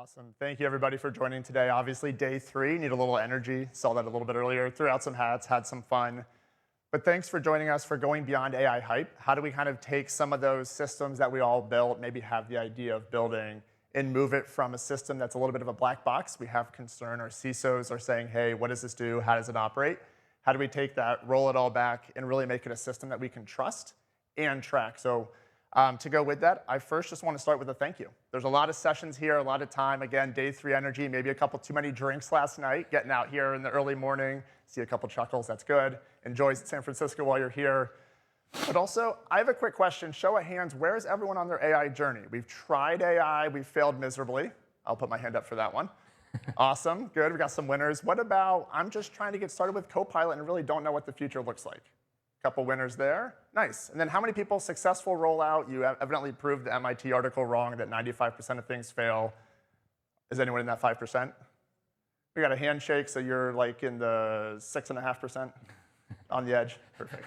Awesome. Thank you, everybody, for joining today. Obviously, day 3, need a little energy. Saw that a little bit earlier. Threw out some hats, had some fun. But thanks for joining us for going beyond AI hype. How do we kind of take some of those systems that we all built, maybe have the idea of building, and move it from a system that's a little bit of a black box? We have concern. Our CISOs are saying, hey, what does this do? How does it operate? How do we take that, roll it all back, and really make it a system that we can trust and track? So to go with that, I first just want to start with a thank you. There's a lot of sessions here, a lot of time. Again, day 3 energy, maybe a couple too many drinks last night, getting out here in the early morning, see a couple chuckles, that's good. Enjoy San Francisco while you're here. But also, I have a quick question. Show of hands, where is everyone on their AI journey? We've tried AI, we've failed miserably. I'll put my hand up for that one. Awesome, good, we got some winners. What about, I'm just trying to get started with Copilot and really don't know what the future looks like? Couple winners there, nice. And then how many people successful rollout? You evidently proved the MIT article wrong that 95% of things fail. Is anyone in that 5%? We got a handshake, so you're like in the 6.5% on the edge, perfect.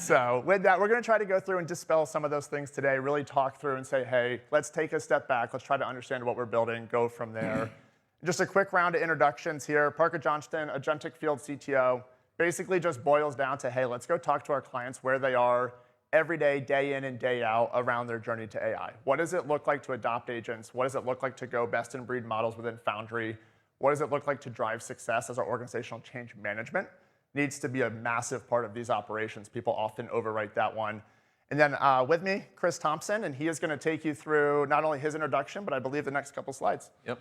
So with that, we're gonna try to go through and dispel some of those things today, really talk through and say, hey, let's take a step back, let's try to understand what we're building, go from there. Just a quick round of introductions here. Parker Johnston, Agentic Field CTO. Basically just boils down to, hey, let's go talk to our clients where they are every day in and day out around their journey to AI. What does it look like to adopt agents? What does it look like to go best in breed models within Foundry? What does it look like to drive success as our organizational change management needs to be a massive part of these operations? People often overwrite that one. And then with me, Chris Thompson, and he is going to take you through not only his introduction, but I believe the next couple slides. Yep.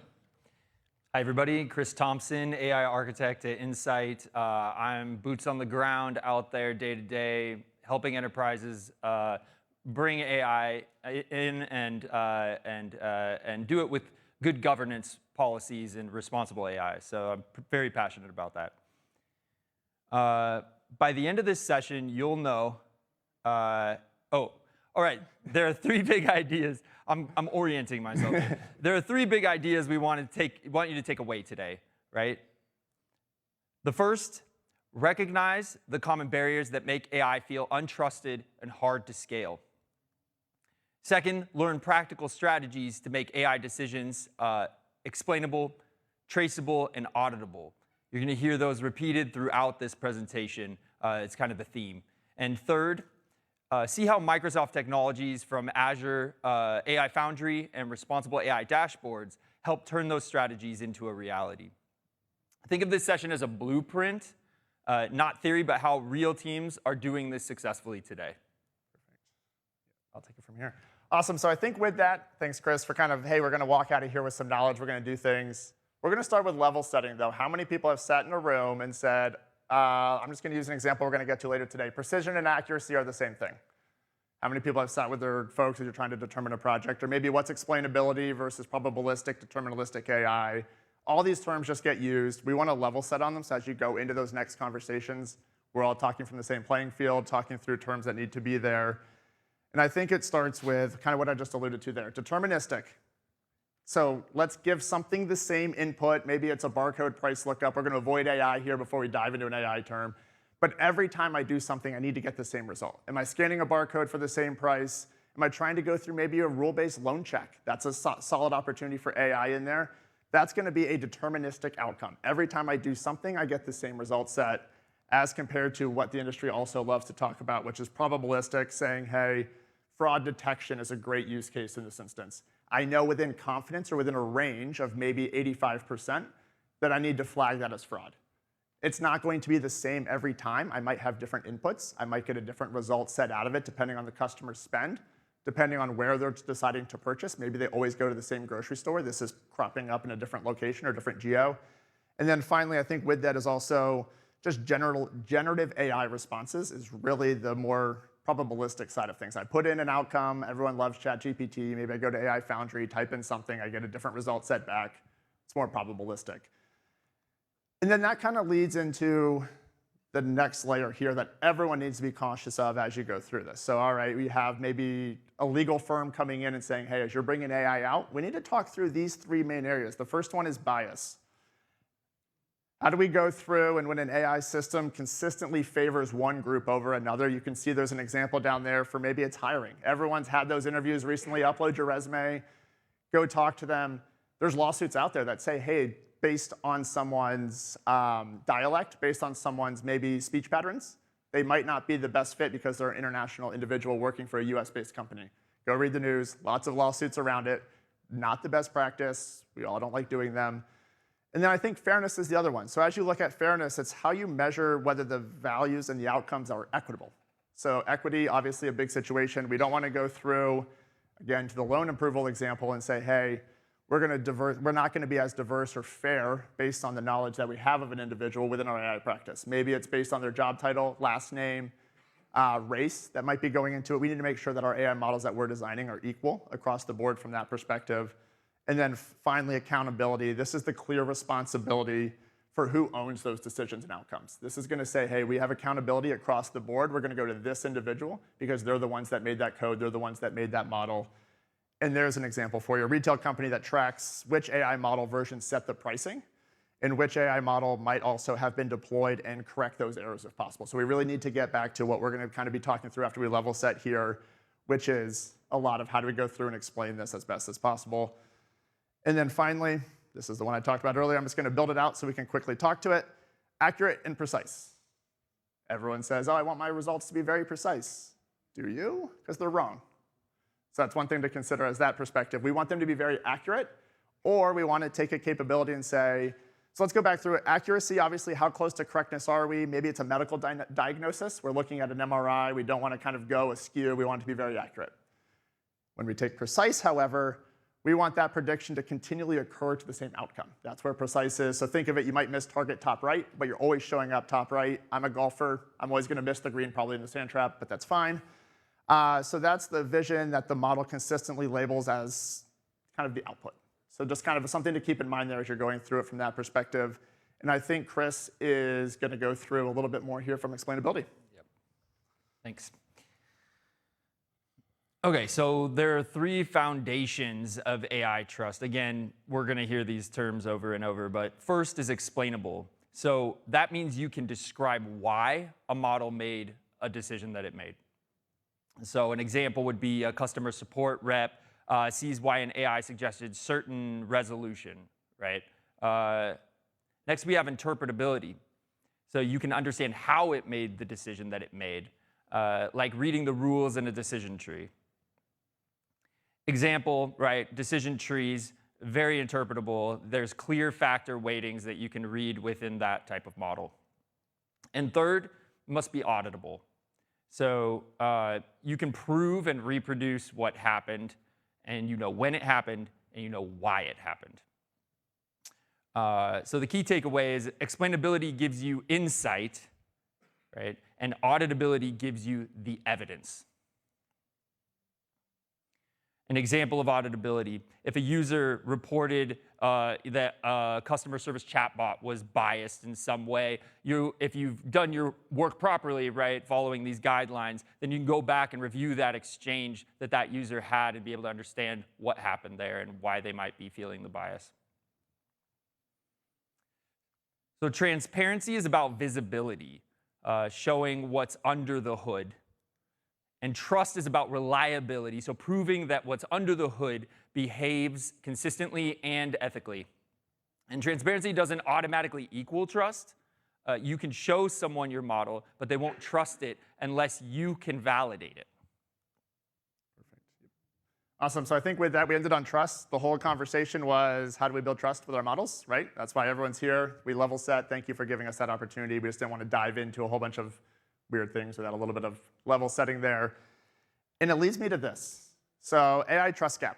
Hi, everybody. Chris Thompson, AI architect at Insight. I'm boots on the ground out there day to day, helping enterprises bring AI in and do it with good governance policies and responsible AI. So I'm very passionate about that. By the end of this session, you'll know. All right. There are 3 big ideas. I'm orienting myself. There are 3 big ideas we want you to take away today, right? The first, recognize the common barriers that make AI feel untrusted and hard to scale. Second, learn practical strategies to make AI decisions explainable, traceable, and auditable. You're going to hear those repeated throughout this presentation. It's kind of the theme. And third, see how Microsoft technologies from Azure, AI Foundry, and responsible AI dashboards help turn those strategies into a reality. Think of this session as a blueprint, not theory, but how real teams are doing this successfully today. Perfect. I'll take it from here. Awesome. So I think with that, thanks, Chris, for kind of, hey, we're going to walk out of here with some knowledge. We're going to do things. We're going to start with level setting, though. How many people have sat in a room and said, I'm just going to use an example we're going to get to later today. Precision and accuracy are the same thing. How many people have sat with their folks as you're trying to determine a project? Or maybe what's explainability versus probabilistic, deterministic AI? All these terms just get used. We want to level set on them so as you go into those next conversations, we're all talking from the same playing field, talking through terms that need to be there. And I think it starts with kind of what I just alluded to there, deterministic. So let's give something the same input. Maybe it's a barcode price lookup. We're going to avoid AI here before we dive into an AI term. But every time I do something, I need to get the same result. Am I scanning a barcode for the same price? Am I trying to go through maybe a rule-based loan check? That's a solid opportunity for AI in there. That's going to be a deterministic outcome. Every time I do something, I get the same result set as compared to what the industry also loves to talk about, which is probabilistic, saying, hey, fraud detection is a great use case in this instance. I know within confidence or within a range of maybe 85% that I need to flag that as fraud. It's not going to be the same every time. I might have different inputs. I might get a different result set out of it depending on the customer's spend, depending on where they're deciding to purchase. Maybe they always go to the same grocery store. This is cropping up in a different location or different geo. And then finally, I think with that is also just generative AI responses is really the more probabilistic side of things. I put in an outcome. Everyone loves ChatGPT. Maybe I go to AI Foundry, type in something. I get a different result set back. It's more probabilistic. And then that kind of leads into the next layer here that everyone needs to be cautious of as you go through this. So all right, we have maybe a legal firm coming in and saying, hey, as you're bringing AI out, we need to talk through these 3 main areas. The first one is bias. How do we go through, and when an AI system consistently favors one group over another, you can see there's an example down there for maybe it's hiring. Everyone's had those interviews recently. Upload your resume, go talk to them. there's lawsuits out there that say, hey, based on someone's dialect, based on someone's maybe speech patterns, they might not be the best fit because they're an international individual working for a US-based company. Go read the news, lots of lawsuits around it. Not the best practice. We all don't like doing them. And then I think fairness is the other one. So as you look at fairness, it's how you measure whether the values and the outcomes are equitable. So equity, obviously a big situation. We don't want to go through, again, to the loan approval example and say, hey, we're not going to be as diverse or fair based on the knowledge that we have of an individual within our AI practice. Maybe it's based on their job title, last name, race that might be going into it. We need to make sure that our AI models that we're designing are equal across the board from that perspective. And then finally, accountability. This is the clear responsibility for who owns those decisions and outcomes. This is going to say, hey, we have accountability across the board. We're going to go to this individual because they're the ones that made that code. They're the ones that made that model. And there's an example for you. A retail company that tracks which AI model version set the pricing and which AI model might also have been deployed and correct those errors if possible. So we really need to get back to what we're going to kind of be talking through after we level set here, which is a lot of how do we go through and explain this as best as possible. And then finally, this is the one I talked about earlier. I'm just going to build it out so we can quickly talk to it. Accurate and precise. Everyone says, oh, I want my results to be very precise. Do you? Because they're wrong. So that's one thing to consider as that perspective. We want them to be very accurate, or we want to take a capability and say, so let's go back through it. Accuracy, obviously, how close to correctness are we? Maybe it's a medical diagnosis. We're looking at an MRI. We don't want to kind of go askew. We want it to be very accurate. When we take precise, however, we want that prediction to continually occur to the same outcome. That's where precise is. So think of it, you might miss target top right, but you're always showing up top right. I'm a golfer. I'm always going to miss the green, probably in the sand trap, but that's fine. So that's the vision that the model consistently labels as kind of the output. So just kind of something to keep in mind there as you're going through it from that perspective. And I think Chris is going to go through a little bit more here from explainability. Yep. Thanks. OK, so there are three foundations of AI trust. Again, we're going to hear these terms over and over, but first is explainable. So that means you can describe why a model made a decision that it made. So an example would be a customer support rep sees why an AI suggested certain resolution, right? Next, we have interpretability. So you can understand how it made the decision that it made, like reading the rules in a decision tree. Example, right, decision trees, very interpretable. There's clear factor weightings that you can read within that type of model. And third, must be auditable. So you can prove and reproduce what happened, and you know when it happened, and you know why it happened. So the key takeaway is explainability gives you insight, right? And auditability gives you the evidence. An example of auditability, if a user reported that a customer service chatbot was biased in some way, if you've done your work properly, right, following these guidelines, then you can go back and review that exchange that that user had and be able to understand what happened there and why they might be feeling the bias. So transparency is about visibility, showing what's under the hood. And trust is about reliability, so proving that what's under the hood behaves consistently and ethically. And transparency doesn't automatically equal trust. You can show someone your model, but they won't trust it unless you can validate it. Perfect. Awesome. So I think with that, we ended on trust. The whole conversation was how do we build trust with our models, right? That's why everyone's here. We level set. Thank you for giving us that opportunity. We just didn't want to dive into a whole bunch of weird things without a little bit of level setting there. And it leads me to this. So AI trust gap.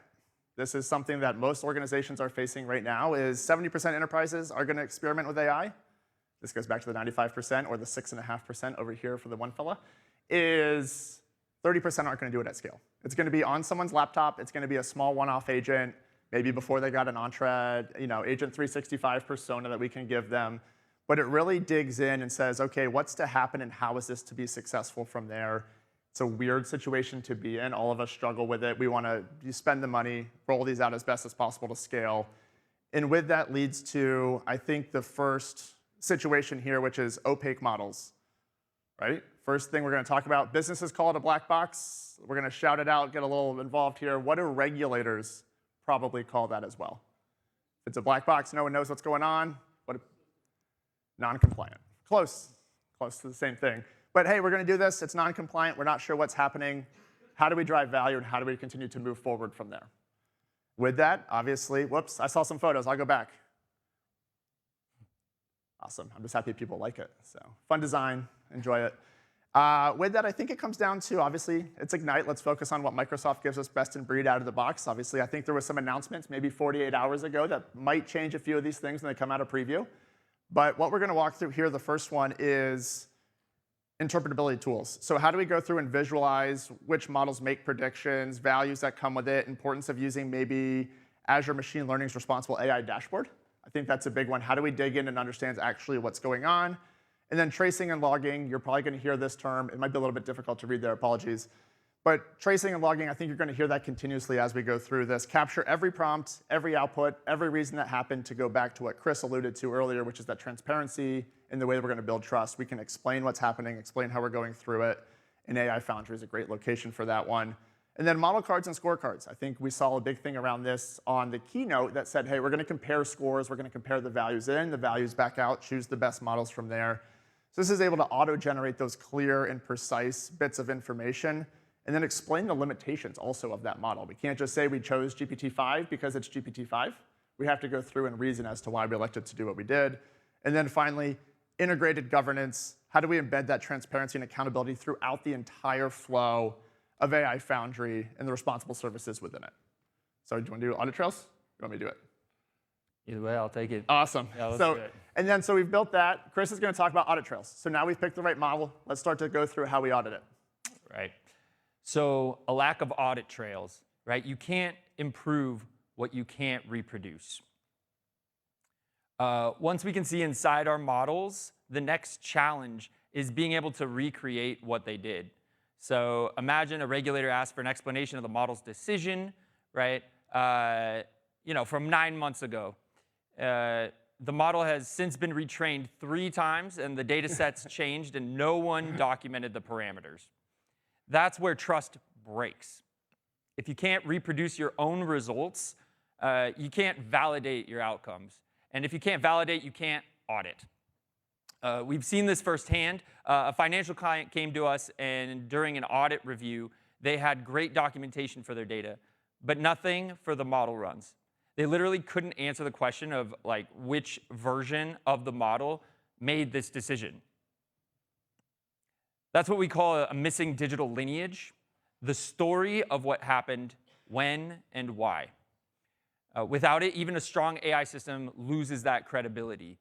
This is something that most organizations are facing right now is 70% enterprises are going to experiment with AI. This goes back to the 95% or the 6.5% over here for the one fella, is 30% aren't going to do it at scale. It's going to be on someone's laptop. It's going to be a small one-off agent, maybe before they got an Entra, Agent 365 persona that we can give them. But it really digs in and says, OK, what's to happen and how is this to be successful from there? It's a weird situation to be in. All of us struggle with it. We want to spend the money, roll these out as best as possible to scale. And with that leads to, I think, the first situation here, which is opaque models, right? First thing we're going to talk about, businesses call it a black box. We're going to shout it out, get a little involved here. What do regulators probably call that as well? If it's a black box, no one knows what's going on. Non-compliant. Close to the same thing. But hey, we're going to do this. It's non-compliant. We're not sure what's happening. How do we drive value, and how do we continue to move forward from there? With that, obviously, whoops, I saw some photos. I'll go back. Awesome. I'm just happy people like it. So fun design. Enjoy it. With that, I think it comes down to, obviously, it's Ignite. Let's focus on what Microsoft gives us best in breed out of the box. Obviously, I think there were some announcements maybe 48 hours ago that might change a few of these things when they come out of preview. But what we're going to walk through here, the first one is interpretability tools. So how do we go through and visualize which models make predictions, values that come with it, importance of using maybe Azure Machine Learning's Responsible AI dashboard? I think that's a big one. How do we dig in and understand actually what's going on? And then tracing and logging, you're probably going to hear this term. It might be a little bit difficult to read there, apologies. But tracing and logging, I think you're going to hear that continuously as we go through this. Capture every prompt, every output, every reason that happened, to go back to what Chris alluded to earlier, which is that transparency in the way that we're going to build trust. We can explain what's happening, explain how we're going through it, and AI Foundry is a great location for that one. And then model cards and scorecards. I think we saw a big thing around this on the keynote that said, hey, we're going to compare scores, we're going to compare the values in, the values back out, choose the best models from there. So this is able to auto-generate those clear and precise bits of information, and then explain the limitations also of that model. We can't just say we chose GPT-5 because it's GPT-5. We have to go through and reason as to why we elected to do what we did. And then finally, integrated governance. How do we embed that transparency and accountability throughout the entire flow of AI Foundry and the responsible services within it? So do you want to do audit trails? You want me to do it? Either way, I'll take it. Awesome. Yeah, let's do it. And then so we've built that. Chris is going to talk about audit trails. So now we've picked the right model. Let's start to go through how we audit it. Right. So a lack of audit trails, right? You can't improve what you can't reproduce. Once we can see inside our models, the next challenge is being able to recreate what they did. So imagine a regulator asks for an explanation of the model's decision, right? From 9 months ago. The model has since been retrained 3 times, and the data set's changed, and no one documented the parameters. That's where trust breaks. If you can't reproduce your own results, you can't validate your outcomes. And if you can't validate, you can't audit. We've seen this firsthand. A financial client came to us, and during an audit review, they had great documentation for their data, but nothing for the model runs. They literally couldn't answer the question of which version of the model made this decision. That's what we call a missing digital lineage, the story of what happened, when, and why. Without it, even a strong AI system loses that credibility.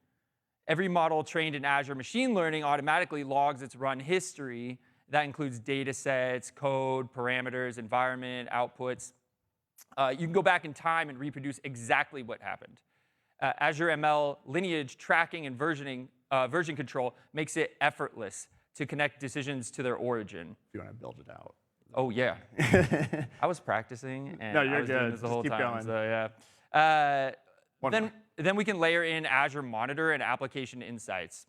Every model trained in Azure Machine Learning automatically logs its run history. That includes data sets, code, parameters, environment, outputs. You can go back in time and reproduce exactly what happened. Azure ML lineage tracking and version control makes it effortless to connect decisions to their origin. If you want to build it out. Oh, yeah. I was practicing, and no, you're I was good. doing this the whole keep time. Going. So, yeah. Then we can layer in Azure Monitor and Application Insights.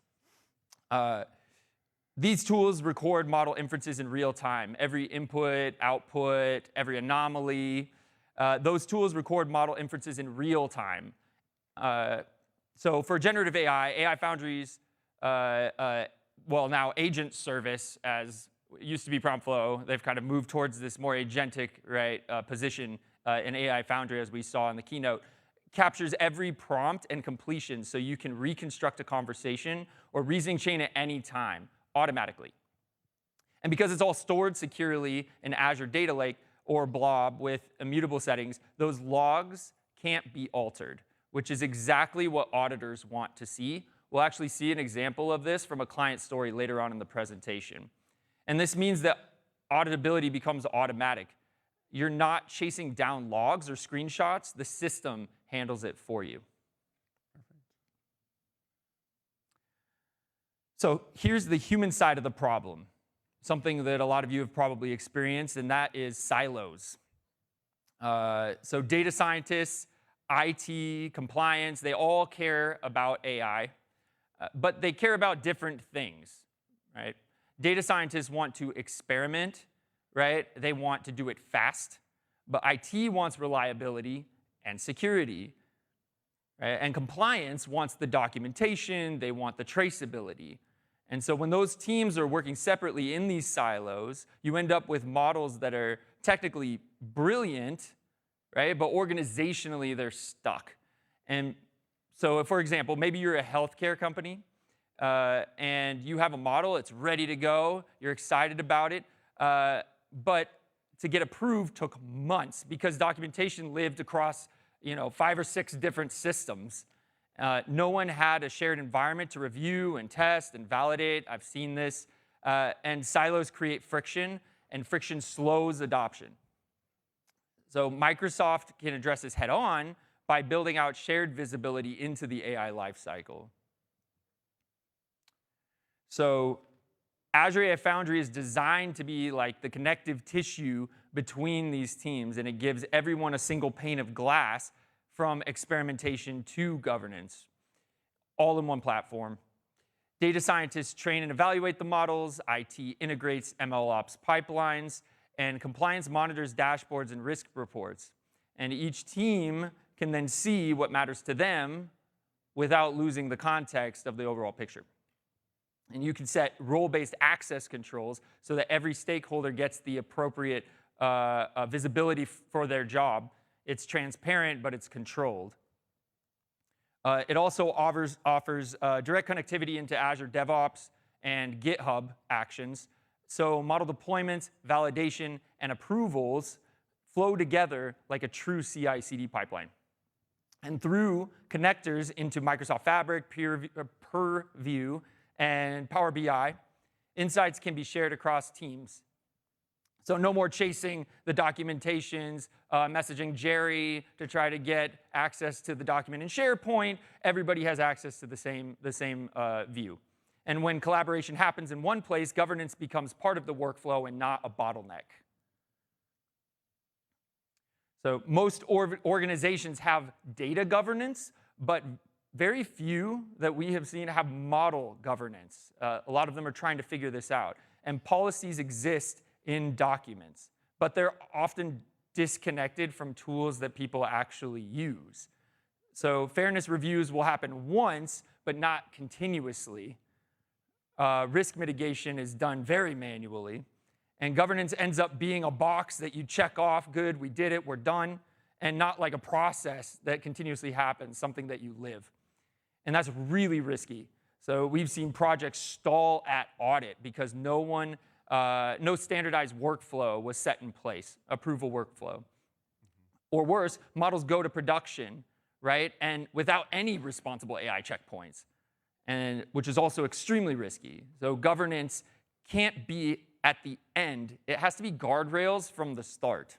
These tools record model inferences in real time. Every input, output, every anomaly. Those tools record model inferences in real time. So for generative AI, AI Foundry's, now agent service, as it used to be prompt flow, they've kind of moved towards this more agentic position in AI Foundry, as we saw in the keynote, captures every prompt and completion so you can reconstruct a conversation or reasoning chain at any time automatically. And because it's all stored securely in Azure Data Lake or Blob with immutable settings, those logs can't be altered, which is exactly what auditors want to see. We'll actually see an example of this from a client story later on in the presentation. And this means that auditability becomes automatic. You're not chasing down logs or screenshots. The system handles it for you. So here's the human side of the problem, something that a lot of you have probably experienced, and that is silos. So data scientists, IT, compliance, they all care about AI, but they care about different things, right? Data scientists want to experiment, right? They want to do it fast, but IT wants reliability and security. right? And compliance wants the documentation, they want the traceability. And so when those teams are working separately in these silos, you end up with models that are technically brilliant, right? But organizationally, they're stuck. And so, for example, maybe you're a healthcare company, and you have a model, it's ready to go, you're excited about it, but to get approved took months because documentation lived across 5 or 6 different systems. No one had a shared environment to review and test and validate. I've seen this. And silos create friction, and friction slows adoption. So Microsoft can address this head on by building out shared visibility into the AI lifecycle. So Azure AI Foundry is designed to be like the connective tissue between these teams, and it gives everyone a single pane of glass from experimentation to governance, all in one platform. Data scientists train and evaluate the models, IT integrates MLOps pipelines, and compliance monitors dashboards and risk reports. And each team can then see what matters to them without losing the context of the overall picture. And you can set role-based access controls so that every stakeholder gets the appropriate visibility for their job. It's transparent, but it's controlled. It also offers direct connectivity into Azure DevOps and GitHub actions. So model deployments, validation, and approvals flow together like a true CI/CD pipeline. And through connectors into Microsoft Fabric, Purview, and Power BI, insights can be shared across teams. So no more chasing the documentations, messaging Jerry to try to get access to the document in SharePoint. Everybody has access to the same view. And when collaboration happens in one place, governance becomes part of the workflow and not a bottleneck. So most organizations have data governance, but very few that we have seen have model governance. A lot of them are trying to figure this out. And policies exist in documents, but they're often disconnected from tools that people actually use. So fairness reviews will happen once, but not continuously. Risk mitigation is done very manually. And governance ends up being a box that you check off, good, we did it, we're done, and not like a process that continuously happens, something that you live. And that's really risky. So we've seen projects stall at audit because no standardized workflow was set in place, approval workflow. Or worse, models go to production, right? And without any responsible AI checkpoints, which is also extremely risky. So governance can't be at the end. It has to be guardrails from the start.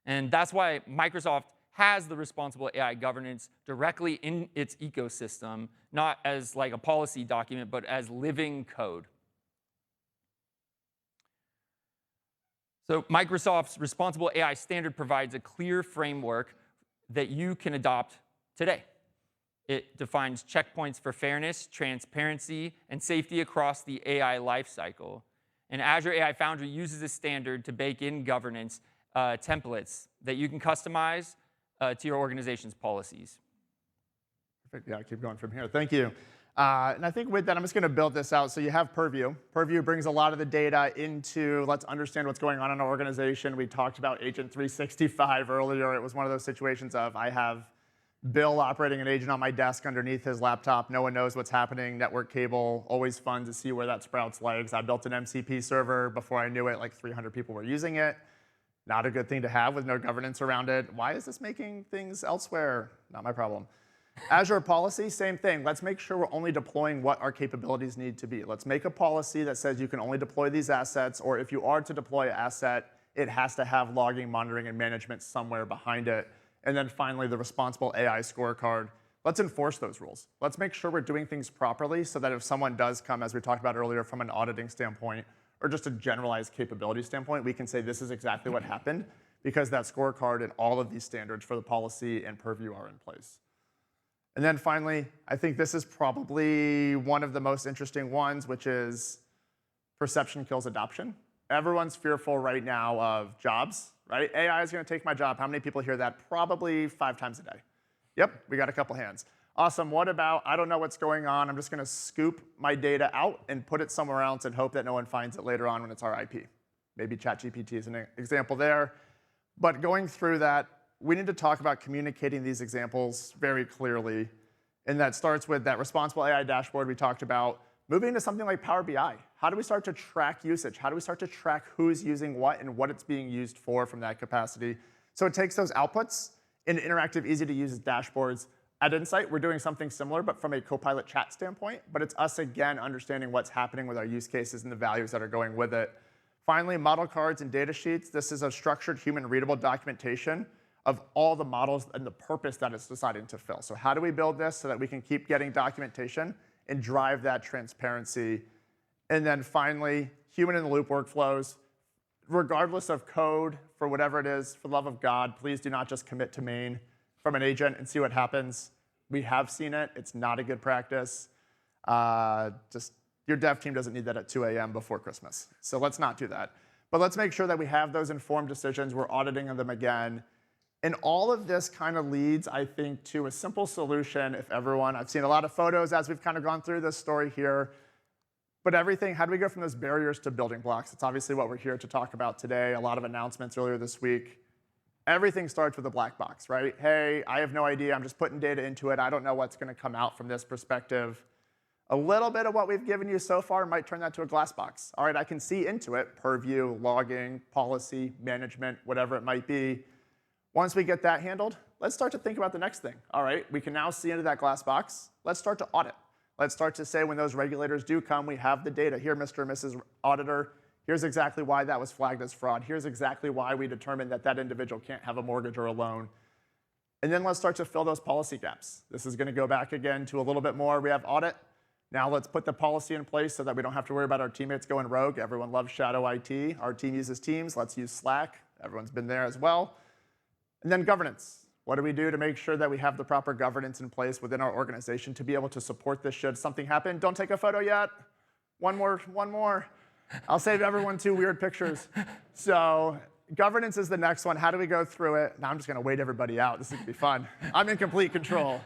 And that's why Microsoft has the responsible AI governance directly in its ecosystem, not as like a policy document, but as living code. So Microsoft's responsible AI standard provides a clear framework that you can adopt today. It defines checkpoints for fairness, transparency, and safety across the AI lifecycle. And Azure AI Foundry uses this standard to bake in governance templates that you can customize to your organization's policies. Perfect. Yeah, keep going from here. Thank you. And I think with that, I'm just going to build this out. So you have Purview. Purview brings a lot of the data into, let's understand what's going on in our organization. We talked about Agent 365 earlier. It was one of those situations of I have Bill operating an agent on my desk underneath his laptop. No one knows what's happening. Network cable, always fun to see where that sprouts legs. I built an MCP server. Before I knew it, like 300 people were using it. Not a good thing to have with no governance around it. Why is this making things elsewhere? Not my problem. Azure policy, same thing. Let's make sure we're only deploying what our capabilities need to be. Let's make a policy that says you can only deploy these assets, or if you are to deploy an asset, it has to have logging, monitoring, and management somewhere behind it. And then finally, the responsible AI scorecard. Let's enforce those rules. Let's make sure we're doing things properly so that if someone does come, as we talked about earlier, from an auditing standpoint, or just a generalized capability standpoint, we can say this is exactly what happened because that scorecard and all of these standards for the policy and Purview are in place. And then finally, I think this is probably one of the most interesting ones, which is perception kills adoption. Everyone's fearful right now of jobs, right? AI is going to take my job. How many people hear that? Probably 5 times a day. Yep, we got a couple hands. Awesome. What about, I don't know what's going on. I'm just going to scoop my data out and put it somewhere else and hope that no one finds it later on when it's our IP. Maybe ChatGPT is an example there. But going through that, we need to talk about communicating these examples very clearly. And that starts with that responsible AI dashboard we talked about, moving to something like Power BI. How do we start to track usage? How do we start to track who's using what and what it's being used for from that capacity? So it takes those outputs into interactive, easy-to-use dashboards. At Insight, we're doing something similar, but from a Copilot chat standpoint. But it's us, again, understanding what's happening with our use cases and the values that are going with it. Finally, model cards and data sheets. This is a structured, human-readable documentation of all the models and the purpose that it's deciding to fill. So how do we build this so that we can keep getting documentation and drive that transparency? And then finally, human-in-the-loop workflows. Regardless of code, for whatever it is, for the love of God, please do not just commit to main from an agent and see what happens. We have seen it. It's not a good practice. Just your dev team doesn't need that at 2 a.m. before Christmas. So let's not do that. But let's make sure that we have those informed decisions. We're auditing them again. And all of this kind of leads, I think, to a simple solution if everyone, I've seen a lot of photos as we've kind of gone through this story here. But everything, how do we go from those barriers to building blocks? It's obviously what we're here to talk about today. A lot of announcements earlier this week. Everything starts with a black box, right? Hey, I have no idea. I'm just putting data into it. I don't know what's going to come out from this perspective. A little bit of what we've given you so far might turn that to a glass box. All right, I can see into it, purview, logging, policy, management, whatever it might be. Once we get that handled, let's start to think about the next thing. All right, we can now see into that glass box. Let's start to audit. Let's start to say when those regulators do come, we have the data. Here, Mr. and Mrs. Auditor, here's exactly why that was flagged as fraud. Here's exactly why we determined that that individual can't have a mortgage or a loan. And then let's start to fill those policy gaps. This is going to go back again to a little bit more. We have audit. Now let's put the policy in place so that we don't have to worry about our teammates going rogue. Everyone loves shadow IT. Our team uses Teams. Let's use Slack. Everyone's been there as well. And then governance. What do we do to make sure that we have the proper governance in place within our organization to be able to support this should something happen? Don't take a photo yet. One more. I'll save everyone 2 weird pictures. So governance is the next one. How do we go through it? Now I'm just going to wait everybody out. This is going to be fun. I'm in complete control.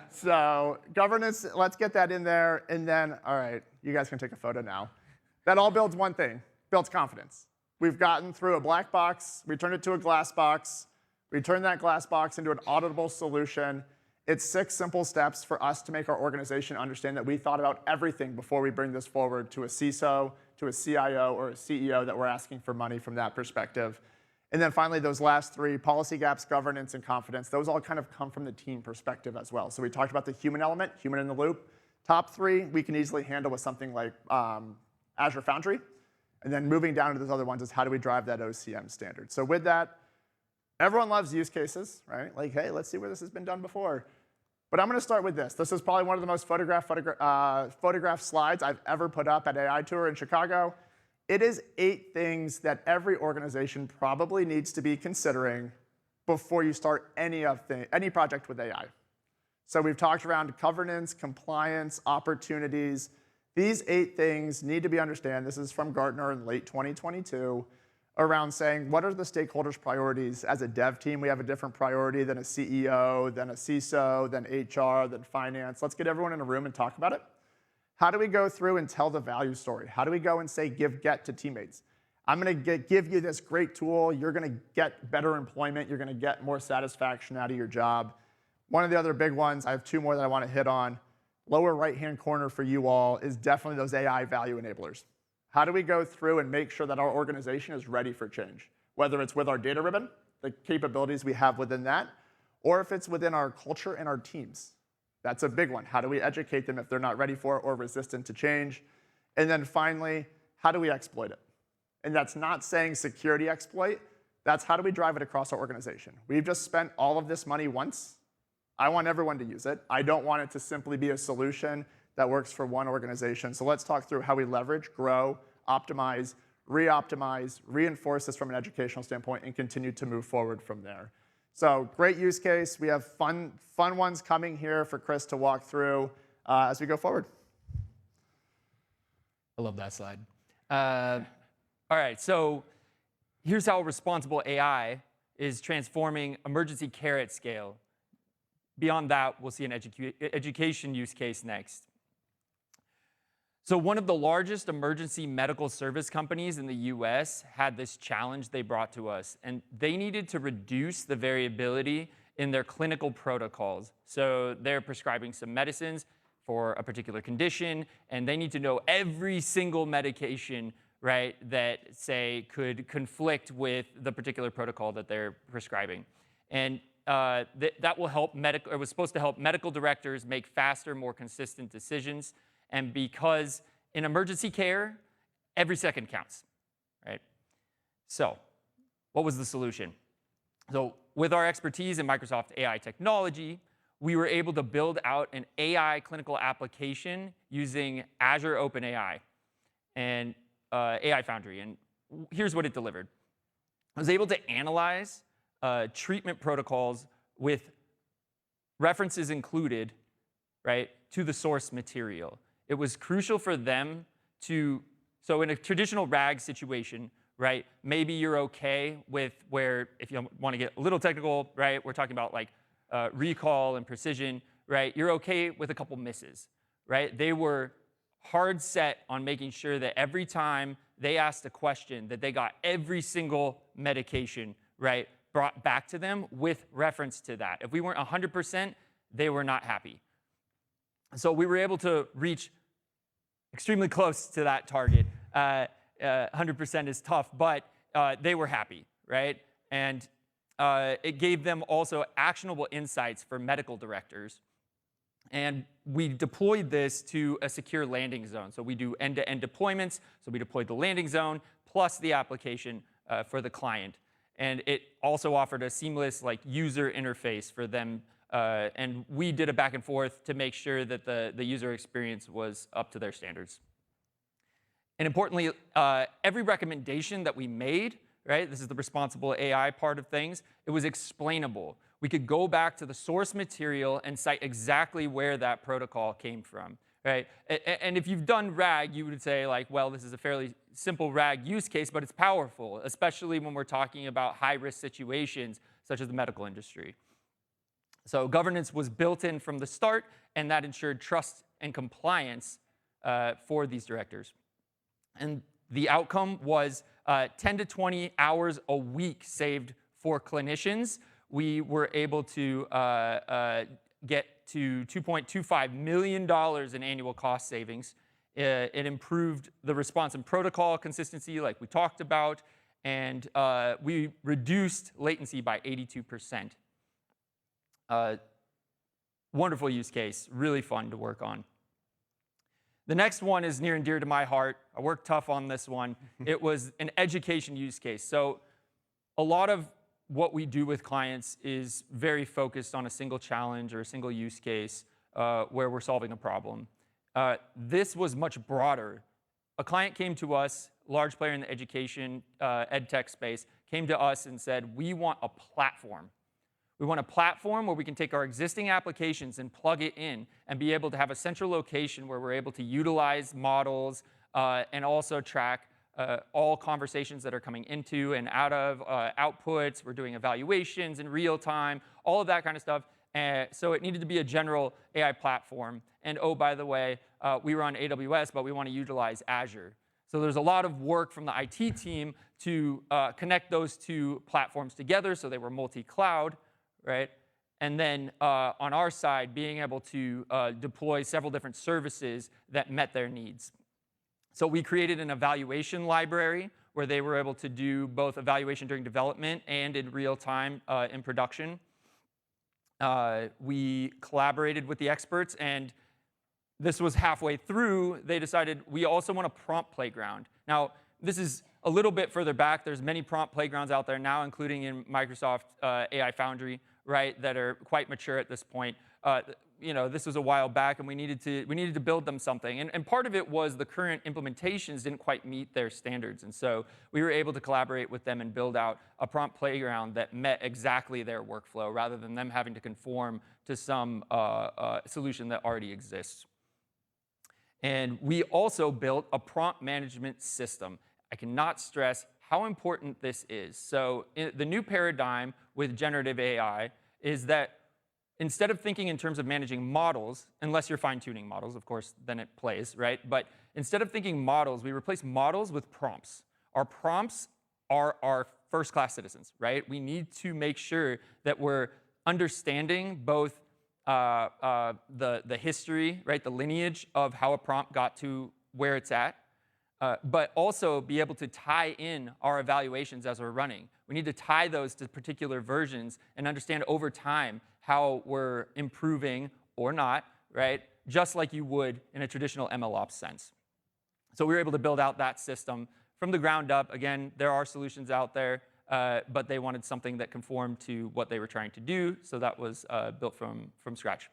So governance, let's get that in there. And then, all right, you guys can take a photo now. That all builds one thing, builds confidence. We've gotten through a black box. We turned it to a glass box. We turned that glass box into an auditable solution. It's 6 simple steps for us to make our organization understand that we thought about everything before we bring this forward to a CISO, to a CIO, or a CEO that we're asking for money from that perspective. And then finally, those last 3, policy gaps, governance, and confidence, those all kind of come from the team perspective as well. So we talked about the human element, human in the loop. Top 3, we can easily handle with something like Azure Foundry. And then moving down to those other ones is how do we drive that OCM standard. So with that, everyone loves use cases, right? Like, hey, let's see where this has been done before. But I'm going to start with this. This is probably one of the most photographed slides I've ever put up at AI Tour in Chicago. It is 8 things that every organization probably needs to be considering before you start any project with AI. So we've talked around governance, compliance, opportunities. These 8 things need to be understood. This is from Gartner in late 2022. Around saying, what are the stakeholders' priorities? As a dev team, we have a different priority than a CEO, than a CISO, than HR, than finance. Let's get everyone in a room and talk about it. How do we go through and tell the value story? How do we go and say, get to teammates? I'm going to give you this great tool. You're going to get better employment. You're going to get more satisfaction out of your job. One of the other big ones, I have 2 more that I want to hit on. Lower right-hand corner for you all is definitely those AI value enablers. How do we go through and make sure that our organization is ready for change? Whether it's with our data ribbon, the capabilities we have within that, or if it's within our culture and our teams. That's a big one. How do we educate them if they're not ready for it or resistant to change? And then finally, how do we exploit it? And that's not saying security exploit. That's how do we drive it across our organization. We've just spent all of this money once. I want everyone to use it. I don't want it to simply be a solution that works for one organization. So let's talk through how we leverage, grow, optimize, re-optimize, reinforce this from an educational standpoint, and continue to move forward from there. So great use case. We have fun ones coming here for Chris to walk through as we go forward. I love that slide. All right, so here's how responsible AI is transforming emergency care at scale. beyond that, we'll see an education use case next. So one of the largest emergency medical service companies in the US had this challenge they brought to us, and they needed to reduce the variability in their clinical protocols. So they're prescribing some medicines for a particular condition, and they need to know every single medication, right, that, say, could conflict with the particular protocol that they're prescribing. And that will help it was supposed to help medical directors make faster, more consistent decisions. And because in emergency care, every second counts, right? So what was the solution? So with our expertise in Microsoft AI technology, we were able to build out an AI clinical application using Azure OpenAI and AI Foundry. And here's what it delivered. I was able to analyze treatment protocols with references included, right, to the source material. It was crucial for them to, so in a traditional RAG situation, right, maybe you're okay with where, if you want to get a little technical, right, we're talking about like recall and precision, right, you're okay with a couple misses, right? They were hard set on making sure that every time they asked a question that they got every single medication, right, brought back to them with reference to that. If we weren't 100%, they were not happy. So we were able to reach extremely close to that target. 100% is tough, but they were happy, right? And it gave them also actionable insights for medical directors. And we deployed this to a secure landing zone. So we do end-to-end deployments. So we deployed the landing zone plus the application for the client. And it also offered a seamless user interface for them. And we did a back and forth to make sure that the user experience was up to their standards. And importantly, every recommendation that we made, right, this is the responsible AI part of things, it was explainable. We could go back to the source material and cite exactly where that protocol came from, right? And if you've done RAG, you would say, well, this is a fairly simple RAG use case, but it's powerful, especially when we're talking about high-risk situations, such as the medical industry. So governance was built in from the start, and that ensured trust and compliance for these directors. And the outcome was 10 to 20 hours a week saved for clinicians. We were able to get to $2.25 million in annual cost savings. It improved the response and protocol consistency, like we talked about, and we reduced latency by 82%. Wonderful use case, really fun to work on. The next one is near and dear to my heart. I worked tough on this one. It was an education use case. So a lot of what we do with clients is very focused on a single challenge or a single use case where we're solving a problem. This was much broader. A client came to us, large player in the education, ed tech space, came to us and said, we want a platform. We want a platform where we can take our existing applications and plug it in and be able to have a central location where we're able to utilize models and also track all conversations that are coming into and out of outputs. We're doing evaluations in real time, all of that kind of stuff. So it needed to be a general AI platform. And oh, by the way, we were on AWS, but we want to utilize Azure. So there's a lot of work from the IT team to connect those two platforms together so they were multi-cloud, right? And then on our side, being able to deploy several different services that met their needs. So we created an evaluation library where they were able to do both evaluation during development and in real time in production. We collaborated with the experts, and this was halfway through. They decided we also want a prompt playground. Now, this is a little bit further back. There's many prompt playgrounds out there now, including in Microsoft AI Foundry, right, that are quite mature at this point. This was a while back, and we needed to build them something. And part of it was the current implementations didn't quite meet their standards. And so we were able to collaborate with them and build out a prompt playground that met exactly their workflow, rather than them having to conform to some solution that already exists. And we also built a prompt management system. I cannot stress how important this is. So the new paradigm with generative AI is that instead of thinking in terms of managing models, unless you're fine-tuning models, of course, then it plays, right? But instead of thinking models, we replace models with prompts. Our prompts are our first-class citizens, right? We need to make sure that we're understanding both the history, right, the lineage of how a prompt got to where it's at, but also be able to tie in our evaluations as we're running. We need to tie those to particular versions and understand over time how we're improving or not, right, just like you would in a traditional MLOps sense. So we were able to build out that system from the ground up. Again, there are solutions out there, but they wanted something that conformed to what they were trying to do, so that was built from scratch.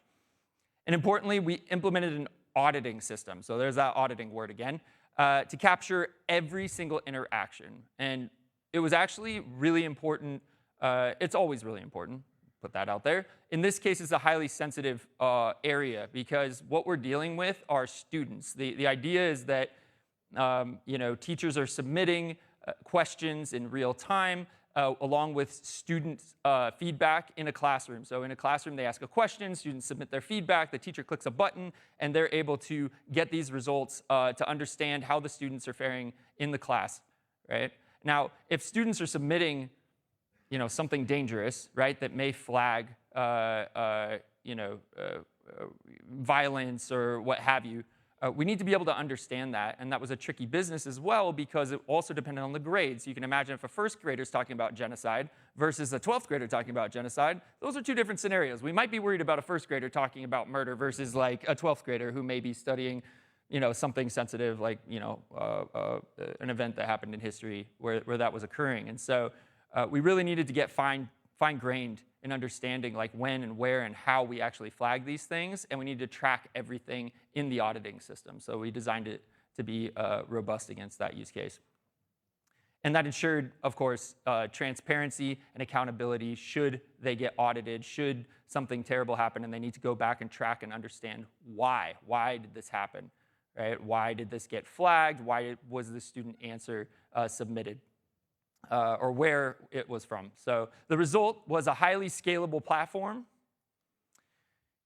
And importantly, we implemented an auditing system. So there's that auditing word again, to capture every single interaction. And it was actually really important. It's always really important. Put that out there. In this case, it's a highly sensitive area because what we're dealing with are students. The idea is that teachers are submitting questions in real time along with student feedback in a classroom. So in a classroom, they ask a question, students submit their feedback, the teacher clicks a button, and they're able to get these results to understand how the students are faring in the class, right? Now, if students are submitting something dangerous, right, that may flag violence or what have you, we need to be able to understand that, and that was a tricky business as well because it also depended on the grade. So you can imagine if a first grader is talking about genocide versus a 12th grader talking about genocide, those are two different scenarios. We might be worried about a first grader talking about murder versus like a 12th grader who may be studying something sensitive like an event that happened in history where that was occurring. And so we really needed to get fine-grained in understanding like when and where and how we actually flag these things, and we need to track everything in the auditing system. So we designed it to be robust against that use case. And that ensured, of course, transparency and accountability should they get audited, should something terrible happen and they need to go back and track and understand why. Why did this happen, right? Why did this get flagged? Why was the student answer submitted? Or where it was from. So the result was a highly scalable platform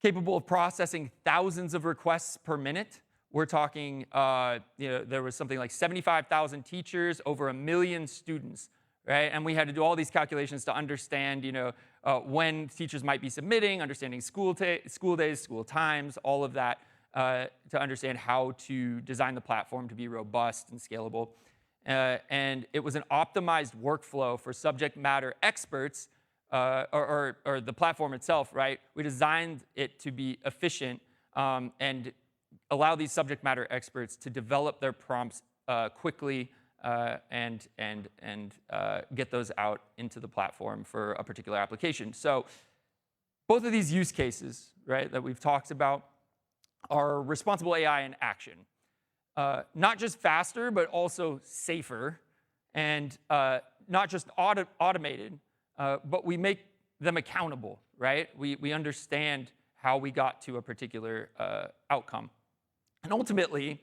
capable of processing thousands of requests per minute. We're talking, there was something like 75,000 teachers, over 1 million students, right? And we had to do all these calculations to understand, when teachers might be submitting, understanding school days, school times, all of that, to understand how to design the platform to be robust and scalable. And it was an optimized workflow for subject matter experts, or the platform itself, right? We designed it to be efficient and allow these subject matter experts to develop their prompts quickly and get those out into the platform for a particular application. So both of these use cases, right, that we've talked about are responsible AI in action. Not just faster, but also safer, and not just automated, but we make them accountable, right? We understand how we got to a particular outcome. And ultimately,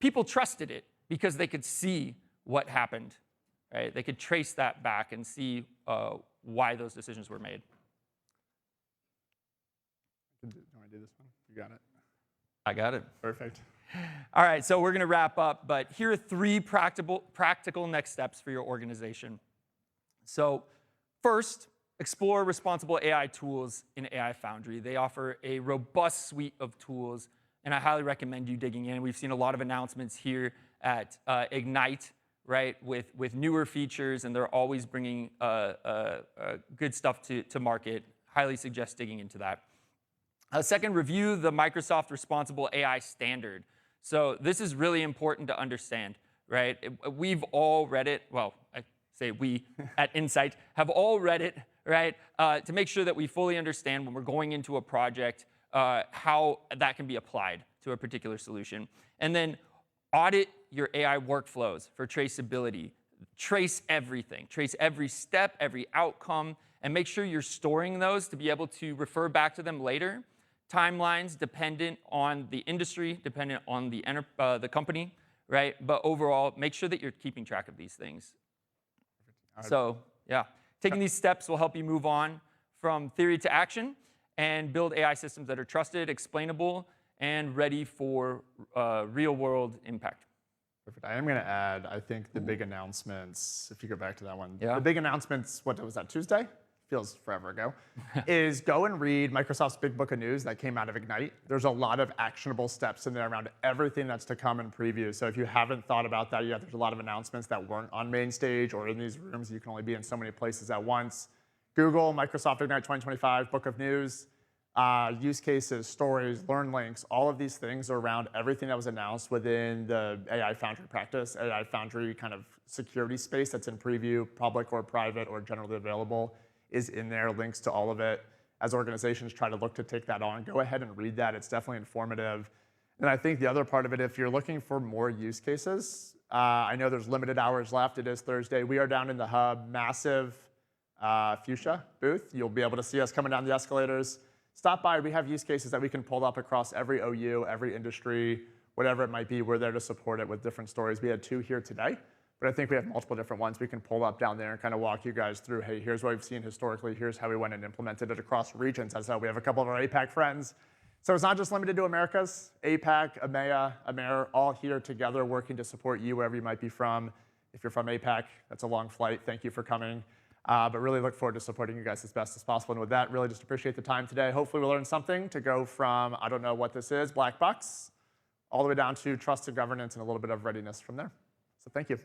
people trusted it because they could see what happened, right? They could trace that back and see why those decisions were made. Do you want to do this one? You got it. I got it. Perfect. All right, so we're going to wrap up, but here are 3 practical next steps for your organization. So first, explore responsible AI tools in AI Foundry. They offer a robust suite of tools, and I highly recommend you digging in. We've seen a lot of announcements here at Ignite, right, with newer features, and they're always bringing good stuff to market. Highly suggest digging into that. Second, review the Microsoft Responsible AI Standard. So this is really important to understand, right? We've all read it. Well, I say we at Insight have all read it, right? To make sure that we fully understand when we're going into a project how that can be applied to a particular solution. And then audit your AI workflows for traceability. Trace everything. Trace every step, every outcome, and make sure you're storing those to be able to refer back to them later. Timelines dependent on the industry, dependent on the company, right? But overall, make sure that you're keeping track of these things. So, yeah, taking these steps will help you move on from theory to action. and build AI systems that are trusted, explainable, and ready for real-world impact. Perfect. I am going to add, I think the big announcements, if you go back to that one, Yeah. the big announcements, what was that, Tuesday? Feels forever ago, is go and read Microsoft's big book of news that came out of Ignite. There's a lot of actionable steps in there around everything that's to come in preview. So if you haven't thought about that yet, there's a lot of announcements that weren't on main stage or in these rooms. You can only be in so many places at once. Google, Microsoft Ignite 2025, book of news, use cases, stories, learn links, all of these things are around everything that was announced within the AI Foundry practice, AI Foundry kind of security space that's in preview, public or private or generally available is in there, links to all of it. As organizations try to look to take that on, go ahead and read that. It's definitely informative. And I think the other part of it, if you're looking for more use cases, I know there's limited hours left. It is Thursday. We are down in the hub, massive fuchsia booth. You'll be able to see us coming down the escalators. Stop by. We have use cases that we can pull up across every OU, every industry, whatever it might be. We're there to support it with different stories. We had 2 here today. But I think we have multiple different ones we can pull up down there and kind of walk you guys through, hey, here's what we've seen historically, here's how we went and implemented it across regions. As we have a couple of our APAC friends. So it's not just limited to Americas, APAC, EMEA, AMER, all here together working to support you wherever you might be from. If you're from APAC, that's a long flight, thank you for coming. But really look forward to supporting you guys as best as possible. And with that, really just appreciate the time today. Hopefully we learned something to go from, I don't know what this is, black box, all the way down to trust and governance and a little bit of readiness from there. So thank you.